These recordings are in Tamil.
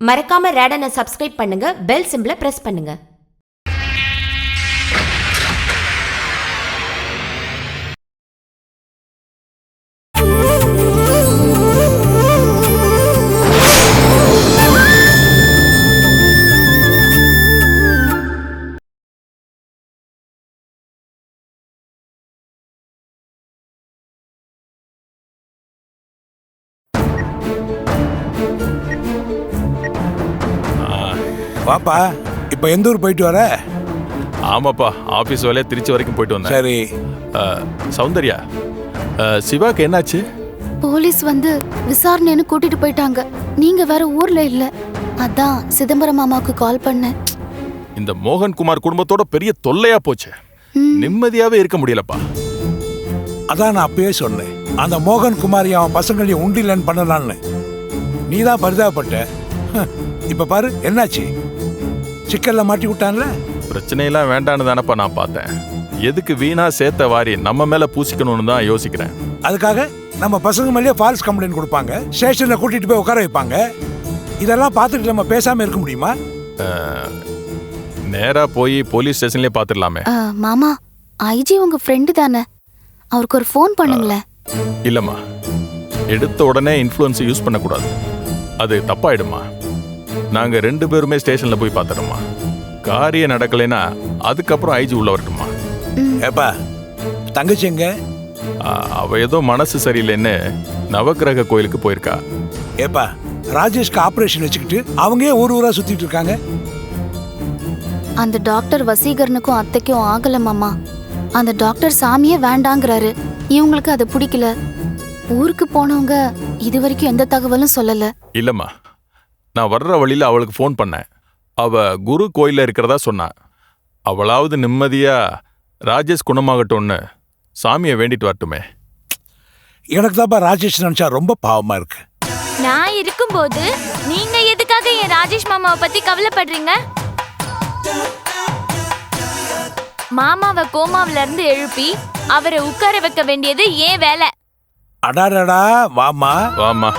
மறக்காம ரேடனை சப்ஸ்கிரைப் பண்ணுங்க, பெல் சிம்பலை பிரஸ் பண்ணுங்க. வாப்பா, இப்போ எந்த ஊர் போயிட்டு வர? ஆமாப்பா, ஆஃபீஸ் வேலையை திருச்சி வரைக்கும் போயிட்டு வந்தேன். சரி. சௌந்தர்யா, சிவாக்கு என்னாச்சு? போலீஸ் வந்து விசாரணைன்னு கூட்டிட்டு போயிட்டாங்க. நீங்க வேற ஊர்ல இல்ல, அதான் சிதம்பரம் மாமாவுக்கு கால் பண்ணேன். இந்த மோகன்குமார் குடும்பத்தோட பெரிய தொல்லையா போச்சு. நிம்மதியாவே இருக்க முடியலப்பா. அதான் நான் அப்பயே சொன்னேன், அந்த மோகன் குமாரி அவன் பசங்களையும் உண்டிலன்னு பண்ணலான்னு. நீ தான் பரிதாபப்பட்ட. இப்ப பாரு என்னாச்சு, சிக்கல்ல மாட்டி விட்டான்ல. பிரச்சனையெல்லாம் வேண்டான்னு தானப்பா நான் பார்த்தேன். எதுக்கு வீணா சேர்த்த வாரி நம்ம மேல பூசிக்கணும்னு தான் யோசிக்கிறேன். அதுக்காக நம்ம பசங்க மேலேயே ஃபால்ஸ் கம்ப்ளைண்ட் கொடுப்பாங்க, ஸ்டேஷன்ல கூட்டிட்டு போய் உட்கார வைப்பாங்க. இதெல்லாம் பார்த்துட்டு நம்ம பேசாம இருக்க முடியுமா? நேரா போய் போலீஸ் ஸ்டேஷன்லயே பார்த்துடலாமே. மாமா, ஐஜி உங்க ஃப்ரெண்டு தானே, அவருக்கு ஒரு ஃபோன் பண்ணுங்களேன். இல்லம்மா, எடுத்த உடனே இன்ஃப்ளூயன்ஸ் யூஸ் பண்ணக்கூடாது, அது தப்பாயிடுமா. நாங்க 2 பேருமே ஸ்டேஷன்ல போய் பார்த்துறோமா. காரியம் நடக்கலைன்னா அதுக்கப்புறம் ஐஜி உள்ள வரட்டுமா. ஏப்பா, தங்கச்சி எங்க? அவ ஏதோ மனசு சரியில்லைன்னு நவக்கிரக கோயிலுக்கு போயிருக்கா. ஏப்பா, ராஜேஷ்க்கு ஆபரேஷன் வச்சுக்கிட்டு அவங்க ஏன் ஊர் ஊரா சுத்திட்டு இருக்காங்க? அந்த டாக்டர் வசீகரனுக்கும் அத்தைக்கும் ஆகல மாமா. அந்த டாக்டர் சாமியே வேண்டாங்கிறாரு. இவங்களுக்கு அது பிடிக்கல. ஊருக்கு போனவங்க இது வரைக்கும் எந்த தகவலும் சொல்லல. இல்லம்மா, நான் வர்ற வழியில அவளுக்கு ஃபோன் பண்ணேன். அவ குரு கோயில்ல இருக்கிறதா சொன்னா. அவளாவது நிம்மதியா ராஜேஷ் குணமாகட்டும்னு சாமியை வேண்டிட்டு வரட்டுமே. எனக்கு தான்ப்பா ராஜேஷ் நினைச்சா ரொம்ப பாவமா இருக்கு. நான் இருக்கும்போது நீங்க எதுக்காக என் ராஜேஷ் மாமாவை பத்தி கவலைப்படுறீங்க? மாமாவை கோமாவில இருந்து எழுப்பி அவரை உட்கார வைக்க வேண்டியது ஏன் வேலை. அடாடா, வாமா வாமா.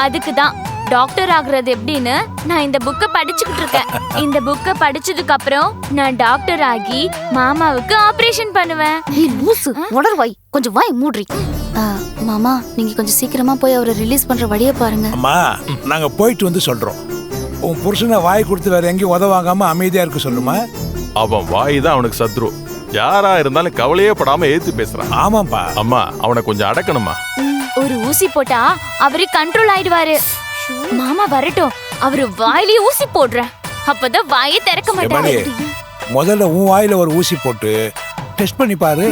அதுக்கு தான் டாக்டர் ஆகுறது எப்படின்னு நான் இந்த புக்கை படிச்சுக்கிட்டு இருக்கேன். இந்த புக்கை படிச்சதுக்கு அப்புறம் நான் டாக்டர் ஆகி மாமாவுக்கு ஆபரேஷன் பண்ணுவேன். உடற்வாய் கொஞ்சம் வாய் மூடுறி. மாமா, நீங்க கொஞ்சம் சீக்கிரமா போய் அவரை ரிலீஸ் பண்ற வழியை பாருங்க. அம்மா, நாங்க போயிட்டு வந்து சொல்றோம். உன் புருஷனை வாய் கொடுத்து வேற எங்கேயும் உதவாங்காம அமைதியா இருக்க சொல்லுமா. அவன் வாய் தான் அவனுக்கு சத்ரு. யாரா இருந்தாலும் கவலையே படாம ஏத்து பேசுறான். ஆமாப்பா. அம்மா, அவனை கொஞ்சம் அடக்கணுமா. ஒரு ஊசி போட்டா அவரு கண்ட்ரோல் ஆயிடுவாரு. மாமா வரட்டும், அவரு வாயிலே ஊசி போடுறேன், அப்பதான் வாயை திறக்க மாட்டாரு. முதல்ல உன் வாயில ஒரு ஊசி போட்டு டெஸ்ட் பண்ணி பாரு.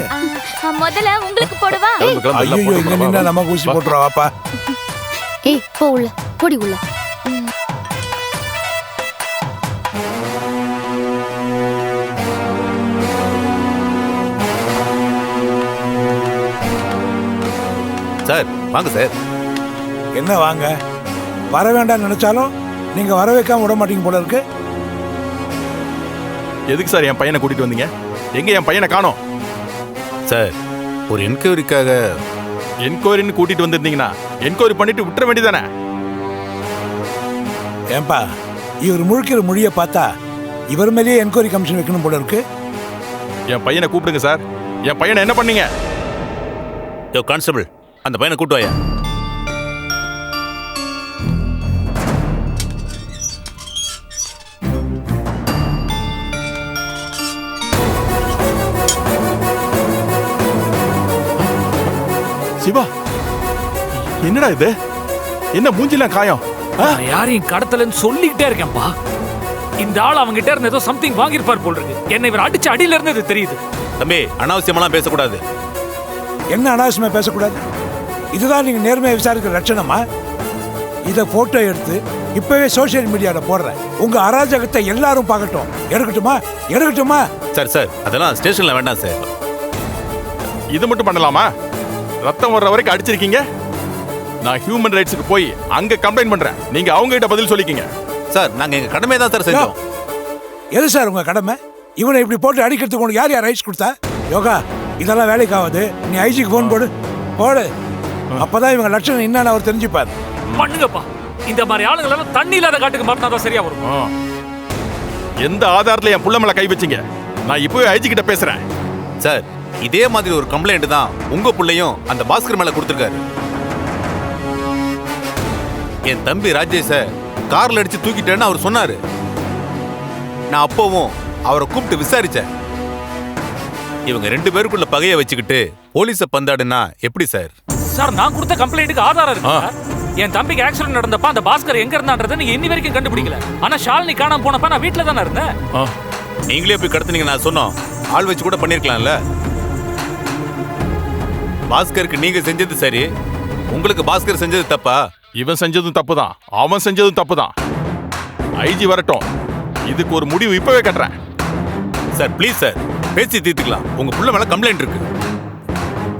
முதல்ல உங்களுக்கு போடுவா. ஐயோ, இங்க நின்னா நமக்கு ஊசி போட்டுறா. வாப்பா. ஏய், போ உள்ள, போடி உள்ள. சார் வாங்க சார். என்ன வாங்க? வர வேண்டாம் நினைச்சாலும் நீங்க வர வைக்காம விட மாட்டீங்க போல இருக்கு. எதுக்கு சார் என் பையனை கூட்டிட்டு வந்தீங்க? எங்க என் பையனை காணோம்? சார், ஒரு என்கொயரிக்காக. என்கொயரின்னு கூட்டிட்டு வந்திருந்தீங்கன்னா என்கொயரி பண்ணிட்டு விட்டுற வேண்டியதானே. ஏன்பா, இவர் முழுக்கிற மொழியை பார்த்தா இவர் மேலேயே என்கொயரி கமிஷன் வைக்கணும் போல இருக்கு. என் பையனை கூப்பிடுங்க சார். என் பையனை என்ன பண்ணீங்க? யோ கான்ஸ்டபிள், அந்த பையனை கூட்டு வாயா. சிவா, என்னடா இது? என்ன மூஞ்சிலாம் காயம்? யாரையும் கடத்தலன்னு சொல்லிக்கிட்டே இருக்கேன்ப்பா. இந்த ஆள் அவங்கிட்ட இருந்து ஏதோ சம்திங் வாங்கியிருப்பார் போல் இருக்கு. என்னை இவர் அடிச்சு அடியில இருந்து தெரியுது. தம்பி, அனாவசியமெல்லாம் பேசக்கூடாது. என்ன அனாவசியமா பேசக்கூடாது? இதுதான் நீங்க நேர்மையை விசாரிக்கிற லட்சணமா? இதை போட்டோ எடுத்து இப்பவே சோசியல் மீடியால போடுறேன். உங்க அராஜகத்தை எல்லாரும் பார்க்கட்டும். எடுக்கட்டுமா? எடுக்கட்டுமா? சார் சார், அதெல்லாம் ஸ்டேஷன்ல வேண்டாம் சார். இது மட்டும் பண்ணலாமா? ரத்தம் வர்ற வரைக்கும் அடிச்சிருக்கீங்க. நான் ஹியூமன் ரைட்ஸுக்கு போய் அங்க கம்ப்ளைண்ட் பண்றேன். நீங்க அவங்க கிட்ட பதில் சொல்லிக்கீங்க. சார், நாங்க எங்க கடமை தான் சார் செஞ்சோம். எது சார் உங்க கடமை? இவனை இப்படி போட்டு அடிக்கிறதுக்கு உனக்கு யார் யார் ரைட்ஸ் கொடுத்தா? யோகா, இதெல்லாம் வேலைக்கு ஆகுது. நீ ஐஜிக்கு போன் போடு. அப்பதான் இவங்க லட்சணம் என்னன்னு அவர் தெரிஞ்சுப்பார். பண்ணுங்கப்பா. இந்த மாதிரி ஆளுங்களெல்லாம் தண்ணி இல்லாத காட்டுக்கு மாட்டினாதான் சரியா வரும். எந்த ஆதாரத்துல என் புள்ள மேல கை வச்சீங்க? நான் இப்பவே ஐஜி கிட்ட பேசுறேன். சார், இதே மாதிரி ஒரு கம்ப்ளைண்ட் தான் உங்க புள்ளையும் அந்த பாஸ்கர் மேல கொடுத்திருக்காரு. என் தம்பி ராஜேஷ கார்ல அடிச்சு தூக்கிட்டேன்னு அவர் சொன்னாரு. நான் அப்பவும் அவரை கூப்பிட்டு விசாரிச்சேன். இவங்க 2 பேருக்குள்ள பகையை வச்சுக்கிட்டு போலீஸ பந்தாடுனா எப்படி சார்? சார், நான் கொடுத்த கம்ப்ளைண்ட்டுக்கு ஆதாரம் இருக்கு சார். என் தம்பிக்கு ஆக்சிடென்ட் நடந்தப்ப அந்த பாஸ்கர் எங்க இருந்தான்றதை நீங்க இன்னி வரைக்கும் கண்டுபிடிக்கல. ஆனா ஷாலினி காணாம போனப்ப நான் வீட்டுல தானே இருந்தேன். நீங்களே போய் கடத்துனீங்க. நான் சொன்னோம், ஆள் வச்சு கூட பண்ணிருக்கலாம்ல. பாஸ்கருக்கு நீங்க செஞ்சது சரி, உங்களுக்கு பாஸ்கர் செஞ்சது தப்பா? இவன் செஞ்சதும் தப்புதான், அவன் செஞ்சதும் தப்புதான். ஐஜி வரட்டும், இதுக்கு ஒரு முடிவு இப்பவே கட்டுறேன். சார் ப்ளீஸ் சார், பேசி தீர்த்துக்கலாம். உங்க புள்ள மேல கம்ப்ளைண்ட் இருக்கு.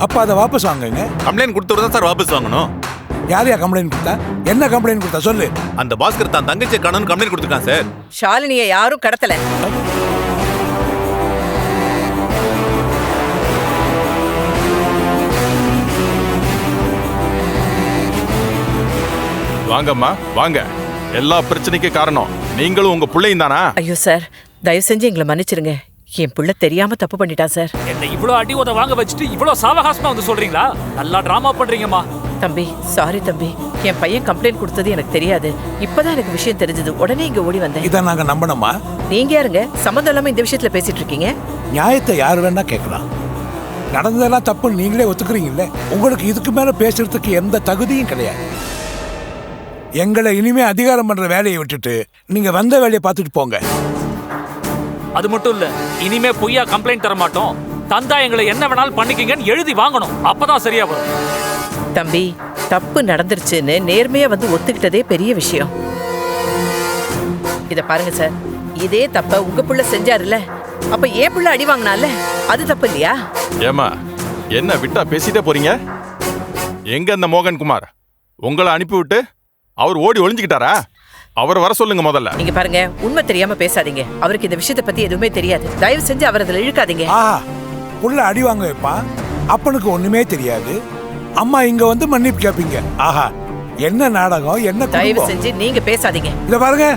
அப்ப அதை வாபஸ் வாங்குங்க. கம்ப்ளைண்ட் கொடுத்தவர் தான் சார் வாபஸ் வாங்கணும். யாரையா கம்ப்ளைண்ட் கொடுத்தா? என்ன கம்ப்ளைண்ட் கொடுத்தா சொல்லு. அந்த பாஸ்கர் தான் தங்கச்சியை காணோம்னு கம்ப்ளைண்ட் கொடுத்துருக்கான் சார். ஷாலினியை யாரும் கடத்தல. வாங்கம்மா வாங்க. எல்லா பிரச்சனைக்கும் காரணம் நீங்களும் உங்க பிள்ளையும் தானா? ஐயோ சார், தயவு செஞ்சு எங்களை மன்னிச்சிருங்க. என் புள்ள தெரியாம தப்பு பண்ணிட்டான் சார். என்ன இவ்ளோ அடி உத வாங்க வச்சுட்டு இவ்ளோ சாவகாசமா வந்து சொல்றீங்களா? நல்லா டிராமா பண்றீங்கம்மா. தம்பி, சாரி தம்பி. என் பையன் கம்ப்ளைண்ட் கொடுத்தது எனக்கு தெரியாது. இப்பதான் எனக்கு விஷயம் தெரிஞ்சது. உடனே இங்க ஓடி வந்தேன். இதை நாங்க நம்பணுமா? நீங்க யாருங்க சம்மந்தம் இல்லாம இந்த விஷயத்துல பேசிட்டு இருக்கீங்க? நியாயத்தை யார் வேணா கேட்கலாம். நடந்ததெல்லாம் தப்புன்னு நீங்களே ஒத்துக்கிறீங்கல்ல. உங்களுக்கு இதுக்கு மேல பேசுறதுக்கு எந்த தகுதியும் கிடையாது. எங்களை இனிமே அதிகாரம் பண்ற வேலையை விட்டுட்டு நீங்க வந்த வேலையை பார்த்துட்டு போங்க. அது மட்டும் இல்ல, இனிமே பொய்யா கம்ப்ளைண்ட் தர மாட்டோம். தந்தா எங்களை என்ன வேணாலும் பண்ணிக்கிங்கன்னு எழுதி வாங்கணும். அப்பதான் சரியா வரும். தம்பி, தப்பு நடந்துருச்சுன்னு நேர்மையா வந்து ஒத்துக்கிட்டதே பெரிய விஷயம். இத பாருங்க சார், இதே தப்ப உங்க புள்ள செஞ்சாருல்ல, அப்ப ஏன் புள்ள அடி வாங்கினால அது தப்பு இல்லையா? ஏமா என்ன விட்டா பேசிட்டே போறீங்க? எங்க அந்த மோகன்குமார்? உங்களை அனுப்பிவிட்டு அவர் ஓடி ஒளிஞ்சுக்கிட்டாரா? அவர் வர சொல்லுங்க முதல்ல. நீங்க பாருங்க, உண்மை தெரியாம பேசாதீங்க. அவருக்கு இந்த விஷயத்தை பத்தி எதுவுமே தெரியாது. தயவு செஞ்சு அவர் அதில் இழுக்காதீங்க. ஆஹா, புள்ள அடி வாங்க வைப்பான், அப்பனுக்கு ஒண்ணுமே தெரியாது. அம்மா இங்க வந்து மன்னிப்பு கேட்பீங்க. ஆஹா, என்ன நாடகம், என்ன தயவு குடும்பம். செஞ்சு நீங்க பேசாதீங்க. இத பாருங்க,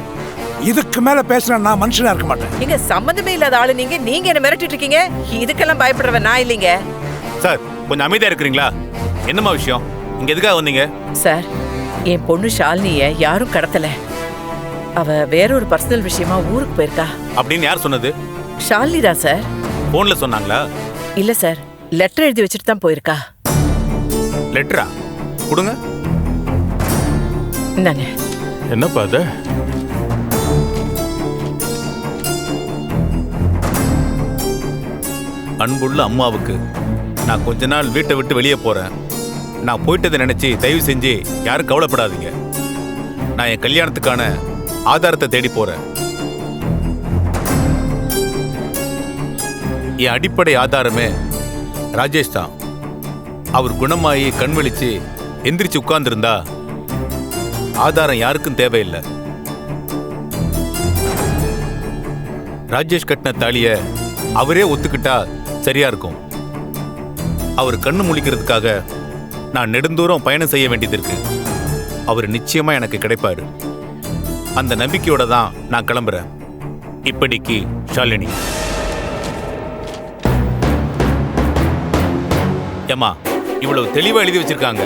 இதுக்கு மேல பேசினா நான் மனுஷனா இருக்க மாட்டேன். நீங்க சம்பந்தமே இல்லாத ஆளு. நீங்க என்ன மிரட்டிட்டு இருக்கீங்க? இதுக்கெல்லாம் பயப்படுறவன் நான் இல்லைங்க. சார், கொஞ்சம் அமைதியா இருக்கிறீங்களா? என்னம்மா விஷயம்? இங்க எதுக்காக வந்தீங்க? சார், என் பொண்ணு ஷாலினிய யாரும் கடத்தல. அவ வேற ஒரு பர்சனல் விஷயமா ஊருக்கு போயிருக்கா. அப்படின்னு யார் சொன்னது? ஷாலினி தான் சார். போன்ல சொன்னாங்களா? இல்ல சார், லெட்டர் எழுதி வச்சுட்டு தான் போயிருக்கா. லெட்டரா? கொடுங்க. இந்தாங்க. என்னப்பா அது? அன்புள்ள அம்மாவுக்கு, நான் கொஞ்ச நாள் வீட்டை விட்டு வெளியே போறேன். நான் போயிட்டதை நினைச்சு தயவு செஞ்சு யாரும் கவலைப்படாதீங்க. நான் என் கல்யாணத்துக்கான ஆதாரத்தை தேடி போறேன். என் அடிப்படை ஆதாரமே ராஜேஷ் தான். அவர் குணமாயி கண் விழிச்சு எந்திரிச்சு உட்கார்ந்துருந்தா ஆதாரம் யாருக்கும் தேவையில்லை. ராஜேஷ் கட்டின தாலிய அவரே ஒத்துக்கிட்டா சரியா இருக்கும். அவர் கண்ணு முழிக்கிறதுக்காக நான் நெடுந்தூரம் பயணம் செய்ய வேண்டியது இருக்கு. அவர் நிச்சயமா எனக்கு கிடைப்பாரு. அந்த நம்பிக்கையோட தான் நான் கிளம்புறேன். இப்படிக்கு ஷாலினி. ஏமா, இவ்வளவு தெளிவா எழுதி வச்சிருக்காங்க,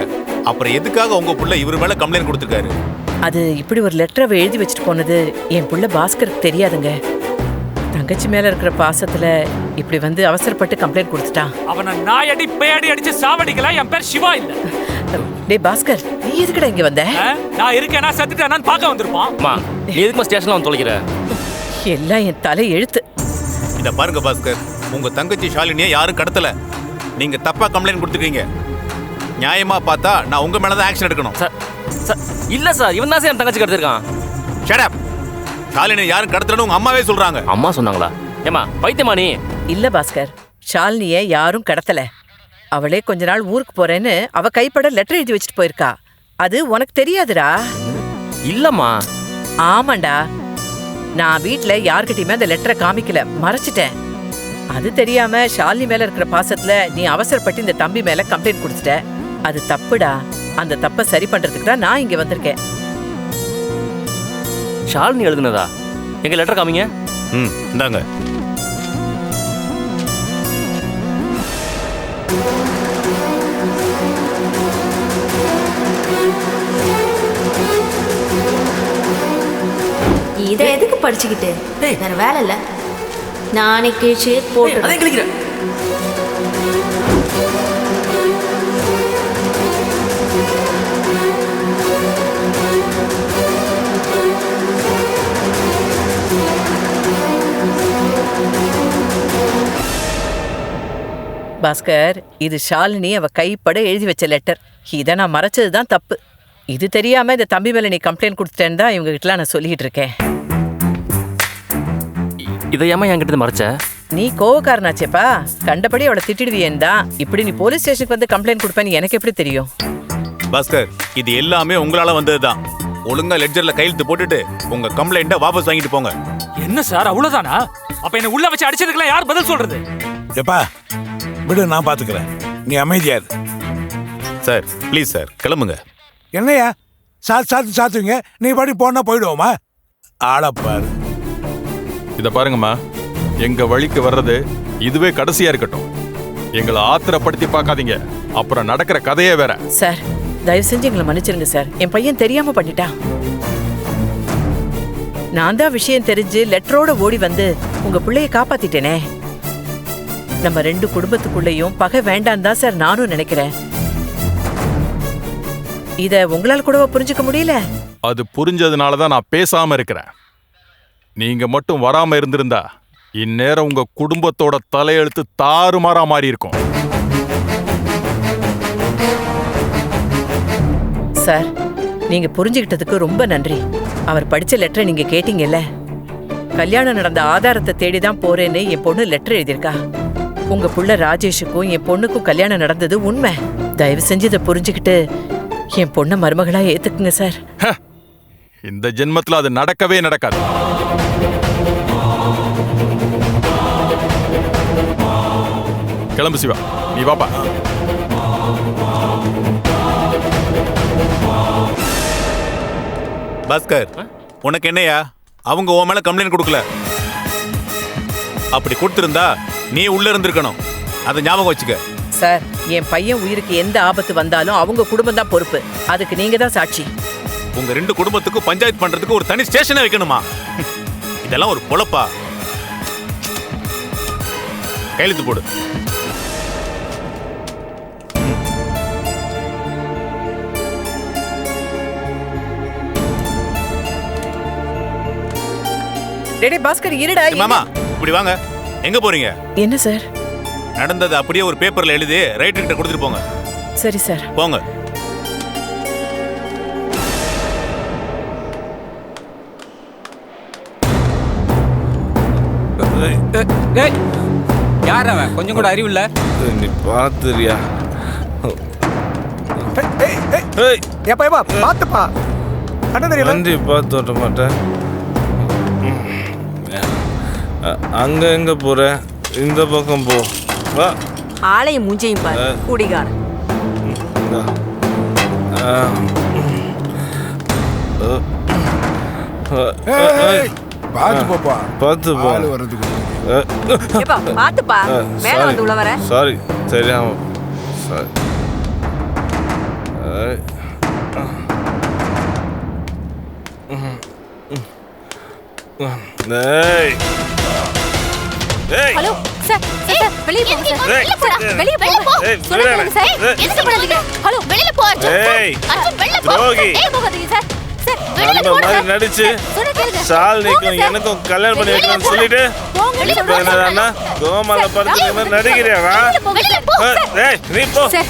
அப்புறம் எதுக்காக உங்க புள்ள இவர் மேல கம்ப்ளைண்ட் கொடுத்திருக்காரு? அது இப்படி ஒரு லெட்டரை எழுதி வச்சுட்டு போனது என் புள்ள பாஸ்கருக்கு தெரியாதுங்க. தங்கச்சி மேல இருக்கிற பாசத்துல இப்படி வந்து அவசரப்பட்டு கம்ப்ளைண்ட் கொடுத்துட்டான். அவனை நாயடி பேடி அடிச்சு சாவடிக்கலாம். என் பேர் சிவா இல்ல. டே பாஸ்கர், நீ எதுக்குடா இங்க வந்த? நான் இருக்கேனா செத்துட்டேனான்னு பார்க்க வந்திருப்பான். நீ எதுக்கு ஸ்டேஷன்ல வந்து தொலைக்கிற? எல்லாம் என் தலை எழுத்து. இத பாருங்க பாஸ்கர், உங்க தங்கச்சி ஷாலினியை யாரும் கடத்தல. நீங்க தப்பா கம்ப்ளைண்ட் கொடுத்துருக்கீங்க. நியாயமா பார்த்தா நான் உங்க மேலதான் ஆக்ஷன் எடுக்கணும். இல்ல சார், இவன் தான் சார் என் தங்கச்சி கடத்திருக்கான். Shut up. ஷாலினி யாரும் கடத்தலன்னு உங்க அம்மாவே சொல்றாங்க. அம்மா சொன்னாங்களா? ஏமா பைத்தியமா நீ? இல்ல பாஸ்கர், ஷாலினிய யாரும் கடத்தல. அவளே கொஞ்ச நாள் ஊருக்கு போறேன்னு அவ கைப்பட லெட்டர் எழுதி வச்சுட்டு போயிருக்கா. அது உனக்கு தெரியாதுடா? இல்லம்மா. ஆமாண்டா, நான் வீட்டுல யார்கிட்டயுமே அந்த லெட்டரை காமிக்கல, மறைச்சிட்டேன். அது தெரியாம ஷாலினி மேல இருக்கிற பாசத்துல நீ அவசரப்பட்டு இந்த தம்பி மேல கம்ப்ளைண்ட் கொடுத்துட்ட. அது தப்புடா. அந்த தப்பை சரி பண்றதுக்கு தான் நான் இங்க வந்திருக்கேன். ஷாலினி எழுதுனதா? எங்க லெட்டர் காமிங்க. இந்தாங்க. இதை எதுக்கு படிச்சுக்கிட்டு? வேற வேலை இல்ல, நானே கிழிச்சு போட்டு. அதே கிளிக்கிறேன். பாஸ்கர், இது ஷாலினி அவ கைப்பட எழுதி வச்ச லெட்டர். இதை நான் மறைச்சதுதான் தப்பு. இது தெரியாம இந்த தம்பி மேல நீ கம்ப்ளைண்ட் கொடுத்துட்டேன்னு தான் இவங்க கிட்ட நான் சொல்லிட்டு இருக்கேன். இதை ஏமா என்கிட்ட மறைச்ச? நீ கோவக்காரனாச்சேப்பா, கண்டபடி அவளை திட்டிடுவியேன்னு தான். இப்படி நீ போலீஸ் ஸ்டேஷனுக்கு வந்து கம்ப்ளைண்ட் கொடுப்பேன்னு எனக்கு எப்படி தெரியும்? பாஸ்கர், இது எல்லாமே உங்களால வந்ததுதான். ஒழுங்கா லெட்ஜர்ல கையெழுத்து போட்டுட்டு உங்க கம்ப்ளைண்ட்டை வாபஸ் வாங்கிட்டு போங்க. என்ன சார் அவ்வளவுதானா? அப்ப என்ன உள்ள வச்சு அடிச்சதுக்கெல்லாம் யார் பதில் சொல்றது? எப்பா விடு, நான் பாத்துக்கிறேன், நீ அமைதியா இரு. சார் ப்ளீஸ் சார், கிளம்புங்க. என்னையா சாத்துவீங்க? நீ பாடி போனா போயிடுவோமா? ஆளப்பாரு. இத பாருங்கம்மா, எங்க வழிக்கு வர்றது இதுவே கடைசியா இருக்கட்டும். எங்களை ஆத்திரப்படுத்தி பார்க்காதீங்க, அப்புறம் நடக்கிற கதையே வேற. சார் தயவு செஞ்சு எங்களை மன்னிச்சிருங்க சார். என் பையன் தெரியாம பண்ணிட்டான். நான் தான் விஷயம் தெரிஞ்சு லெட்டரோட ஓடி வந்து உங்க பிள்ளைய காப்பாத்திட்டேனே. நம்ம ரெண்டு குடும்பத்துக்குள்ளேயும் பகை வேண்டாம் தான் சார் நானும் நினைக்கிறேன். இத உங்களால கூடவா புரிஞ்சுக்க முடியல? அது புரிஞ்சதுனால தான் நான் பேசாம இருக்கிறேன். நீங்க மட்டும் வராம இருந்திருந்தா இந்நேரம் உங்க குடும்பத்தோட தலையெழுத்து தாறுமாறா மாறி இருக்கும். சார் நீங்க புரிஞ்சுக்கிட்டதுக்கு ரொம்ப நன்றி. அவர் படிச்ச லெட்டரை நீங்க கேட்டீங்கல்ல. கல்யாணம் நடந்த ஆதாரத்தை தேடிதான் போறேன்னு என் பொண்ணு லெட்டர் எழுதியிருக்கா. உங்க புள்ள ராஜேஷுக்கும் என் பொண்ணுக்கும் கல்யாணம் நடந்தது உண்மை. தயவு செஞ்சு இதை புரிஞ்சுக்கிட்டு என் பொண்ணை மருமகளா ஏத்துக்குங்க சார். இந்த ஜென்மத்துல அது நடக்கவே நடக்காது. கிளம்பு சிவா, நீ வாப்பா. பாஸ்கர், உனக்கு என்னையா? அவங்க உன் மேல கம்ப்ளைண்ட் கொடுக்கல. அப்படி கொடுத்திருந்தா நீ உள்ள இருந்திருக்கணும். அதை ஞாபகம் வச்சுக்க. சார் என் பையன் உயிருக்கு எந்த ஆபத்து வந்தாலும் அவங்க குடும்பம் தான் பொறுப்பு. அதுக்கு நீங்க தான் சாட்சி. உங்க ரெண்டு குடும்பத்துக்கும் பஞ்சாயத்து பண்றதுக்கு ஒரு தனி ஸ்டேஷனை வைக்கணுமா? இதெல்லாம் ஒரு பொழப்பா? கையெழுத்து போடு. டேடே பாஸ்கர் இருடா. மாமா இப்படி வாங்க. எங்க போறீங்க? என்ன சார்? நடந்தது அப்படியே ஒரு பேப்பர்ல எழுதி ரைட்டர் கிட்ட கொடுத்துட்டு போங்க. சரி சார். போங்க. யார் அவன்? கொஞ்சம் கூட அறிவு இல்ல. நீ பாத்துறியா? ஏப்பா பாத்துப்பா. அண்ணா தெரியல. வண்டி பார்த்து ஓட்ட மாட்டேன். அங்க எங்க போற? இந்த பக்கம் போ. வா. ஆலயம் மூஞ்சையும் பாரு குடிகாரன். பாத்து போப்பா. பாத்து போ. ஏப்பா பாத்துப்பா. மேல வந்து உள்ள வர. சாரி தெரியாம. சாரி. டேய். ஹலோ சார், சார் வெளிய போங்க சார். வெளிய போடா. வெளிய போ. சொல்லுங்க சார். எதுக்கு போறீங்க? ஹலோ வெளிய போ. அர்ஜுன் வெளிய போ. போகாதீங்க சார். சார் வெளிய போங்க சார். நடிச்சு ஷாலினிக்கும் எனக்கும் கல்யாணம் பண்ணி வைக்கணும்னு சொல்லிட்டு இப்போ என்னடா கோமால படுத்து நடிக்கிறியாடா? ஏய் நீ போ. சார்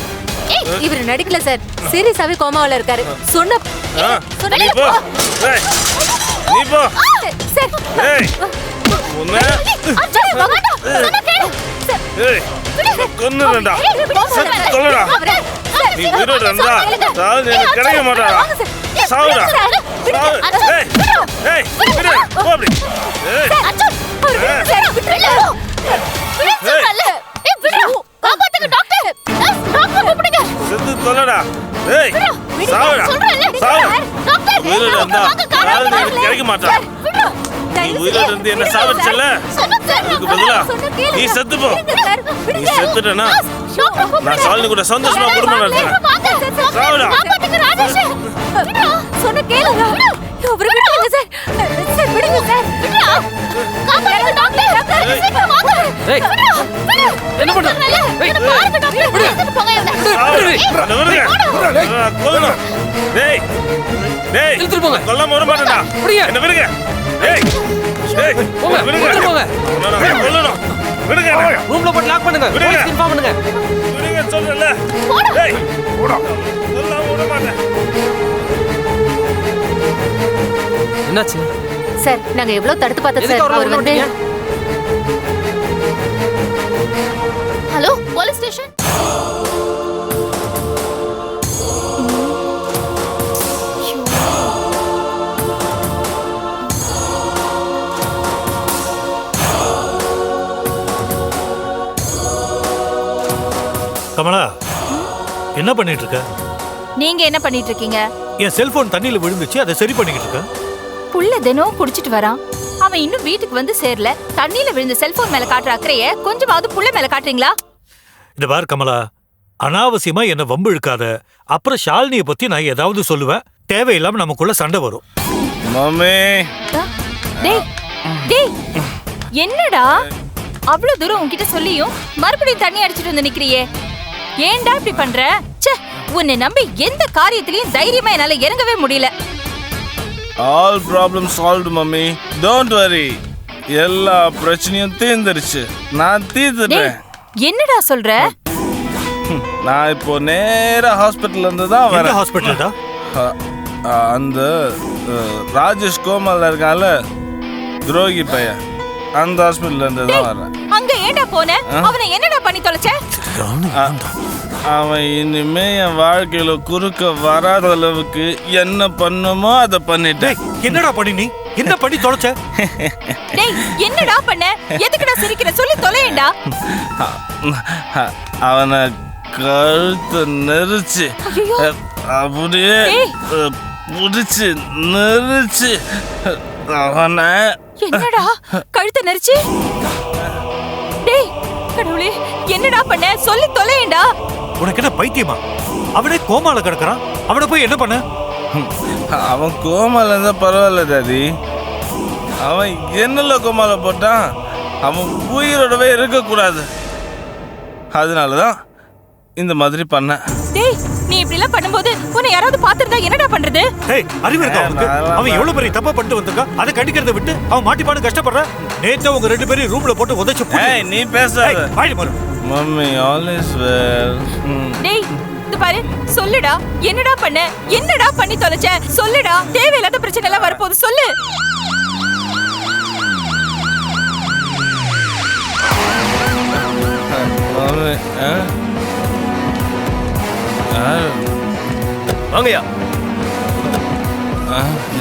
இவர் நடிக்கல சார். சீரியஸாவே கோமாவுல இருக்காரு. சொன்ன நீ போ. ஏய் நீ போ. சார் ஏய் உன்னை ஏய் கொன்னுடா. செத்து தொலைடா. நீ உயிரோட இருந்தா சாவு எனக்கு கிடைக்க மாட்டாடா. சாவுடா. ஏய் ஏய் விடு. போ அப்படி. ஏய் அர்ஜுன் செத்து தொலைடா. ஏய் சாவுடா சாவு உயிரோட இருந்தா யாரும் எனக்கு கிடைக்க மாட்டான் நீ உயிரோட இருந்து என்ன சாவச்சல அதுக்கு பதிலா நீ செத்து போ நீ செத்துட்டனா நான் ஷாலினி கூட சந்தோஷமா குடும்பம் நடத்துறேன் சாவுடா சொன்ன கேளுங்க அவரை விடுங்க சார் சார் விடுங்க சார் காப்பாத்துங்க டாக்டர் சீக்கிரம் வாங்க ஏய் என்ன பண்ற ஏய் பாருங்க டாக்டர் போங்க கொல்லணும் டேய் டேய் இழுத்துட்டு போங்க கொல்லாம வர மாட்டேடா என்ன விடுங்க டேய் டேய் விடுங்க போங்க கொல்லணும் விடுங்க ரூம்ல போட்டு லாக் பண்ணுங்க போலீஸ் இன்ஃபார்ம் பண்ணுங்க விடுங்க சொல்றல டேய் போடா கொல்லாம வர மாட்டேன் என்னாச்சு சார் நாங்க எவ்வளவு தடுத்து பார்த்தோம் சார் அவர் வந்து ஹலோ போலீஸ் ஸ்டேஷன். கமலா என்ன பண்ணிட்டு இருக்க? நீங்க என்ன பண்ணிட்டு இருக்கீங்க? என் செல்போன் தண்ணியில விழுந்துச்சு, அதை சரி பண்ணிக்கிட்டு இருக்கேன். புள்ள தினம் குடிச்சிட்டு வரான். அவன் இன்னும் வீட்டுக்கு வந்து சேரல. தண்ணியில விழுந்த செல்போன் மேல காட்டுற அக்கறைய கொஞ்சமாவது புள்ள மேல காட்டுறீங்களா? இந்த பார் கமலா, அனாவசியமா என்ன வம்பு இழுக்காத. அப்புறம் ஷாலினியை பத்தி நான் ஏதாவது சொல்லுவேன், தேவையில்லாம நமக்குள்ள சண்டை வரும். மம்மி டேய் டேய் என்னடா அவ்வளவு தூரம் உன்கிட்ட சொல்லியும் மறுபடியும் தண்ணி அடிச்சிட்டு வந்து நிக்கிறியே, ஏன்டா இப்படி பண்ற? ச்சே, உன்னை நம்பி எந்த காரியத்திலயும் தைரியமா என்னால இறங்கவே முடியல. All problem solved mummy, don't worry. எல்லா பிரச்சனையும் தீர்ந்துருச்சு, நான் தீர்த்துட்டேன். என்னடா சொல்ற? நான் இப்போ நேரா ஹாஸ்பிட்டல்ல இருந்து தான் வரேன். ஹாஸ்பிட்டல்டா? அந்த ராஜேஷ் கோமால இருக்கான்ல, துரோகி பையன், அந்த ஹாஸ்பிட்டல்ல இருந்து தான் வரேன். அங்க ஏன்டா போன? அவனை என்னடா பண்ணி தொலைச்ச? அவன் இனிமே என் வாழ்க்கையில குறுக்க வராத அளவுக்கு என்ன பண்ணுமோ அதை பண்ணிட்டேன். என்னடா பண்ணி நீ என்ன பண்ணி தொலைச்ச? டேய் என்னடா பண்ண? எதுக்குடா சிரிக்கிற? சொல்லி தொலையேண்டா. அவனை கழுத்து நெரிச்சு அப்படியே புடிச்சு நெரிச்சு அவனை. என்னடா கழுத்தை நெரிச்சு? டேய் கடவுளே, என்னடா பண்ண? சொல்லி தொலையேண்டா. உனக்கு என்ன பைத்தியமா? அவனே கோமால கிடக்குறான், அவனை போய் என்ன பண்ண? அவன் கோமால இருந்தா பரவாயில்ல டாடி, அவன் என்னல கோமால போட்டான். அவன் உயிரோடவே இருக்கக்கூடாது, அதனாலதான் இந்த மாதிரி பண்ண. டேய் நீ இப்படி எல்லாம் பண்ணும்போது உன்னை யாராவது பாத்துட்டா என்னடா பண்றது? ஏய் அறிவு இருக்கா உனக்கு? அவன் எவ்வளவு பெரிய தப்பா பண்ணிட்டு வந்திருக்கா, அதை கண்டிக்கிறத விட்டு அவன் மாட்டிப்பான்னு கஷ்டப்படுற. நேத்து உங்க ரெண்டு பேரும் ரூம்ல போட்டு உதைச்சு. ஏய் நீ பேசாத. Mummy all is well. டேய் இது பாரு, சொல்லுடா என்னடா பண்ண? என்னடா பண்ணி தொலைச்ச? சொல்லுடா, தேவையில்லாத பிரச்சனை எல்லாம் வரப்போகுது, சொல்லு. மம்மி வாங்கயா.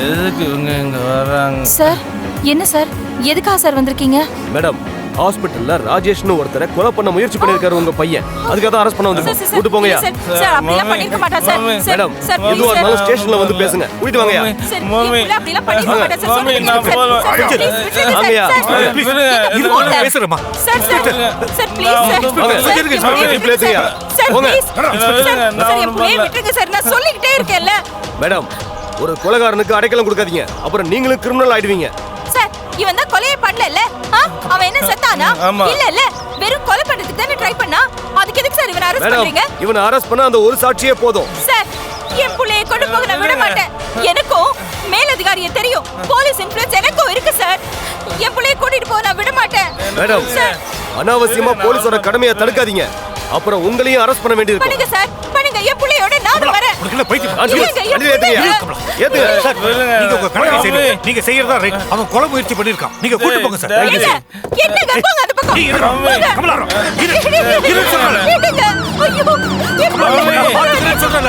எதுக்கு இவங்க இங்க வராங்க? சார் என்ன சார், எதுக்காக சார் வந்திருக்கீங்க? மேடம், ஹாஸ்பிட்டல்ல ராஜேஷ்னு ஒருத்தரை கொலை பண்ண முயற்சி பண்ணிருக்காரு உங்க பையன், அதுக்காக தான் அரெஸ்ட் பண்ண வந்திருக்கோம். கூட்டி போங்கயா. சார் அப்படி எல்லாம் பண்ணிருக்க மாட்டான் சார். மேடம், எதுவா இருந்தாலும் ஸ்டேஷன்ல வந்து பேசுங்க. கூட்டி வாங்கயா. மம்மி அப்படி எல்லாம் பண்ணிருக்க மாட்டான் சார். மம்மி நான் போறேன். வாங்கயா. இது பேசுறமா? Sir sir sir please sir. பேசுங்கயா. போங்க. சார் என் புள்ளைய விட்டுருங்க சார், நான் சொல்லிக்கிட்டே இருக்கேன்ல. மேடம், ஒரு கொலைகாரனுக்கு அடைக்கலம் கொடுக்காதீங்க, அப்புறம் நீங்களும் கிரிமினல் ஆயிடுவீங்க. சார் இவன் தான் கொலையே பண்ணல. அவன் என்ன செத்தானா? இல்ல இல்ல, வெறும் கொலை பண்றதுக்கு தானே ட்ரை பண்ணா. அதுக்கு எதுக்கு சார் இவனை அரெஸ்ட் பண்றீங்க? இவனை அரெஸ்ட் பண்ண அந்த ஒரு சாட்சியே போதும். சார் என் புள்ளைய கொண்டு போக நான் விட மாட்டேன். எனக்கும் மேலதிகாரியை தெரியும், போலீஸ் இன்ஃப்ளூயன்ஸ் எனக்கும் இருக்கு சார். என் புள்ளைய கூட்டிட்டு போக நான் விட மாட்டேன். மேடம், அனாவசியமா போலீஸோட கடமையை தடுக்காதீங்க, அப்புறம் உங்களையும் அரெஸ்ட் பண்ண வேண்டியிருக்கும். பண்ணுங்க சார், பண்ணுங்க. என் புள்ளையோட நான் வரேன். நீங்க செய்யறதா ரைட். அவன் கொலை முயற்சி பண்ணிருக்கான், நீங்க கூட்டி போங்க சார். என்னங்க போங்க அந்த பக்கம். கமலா இரு சொல்றல. ஐயோ, சொல்றல.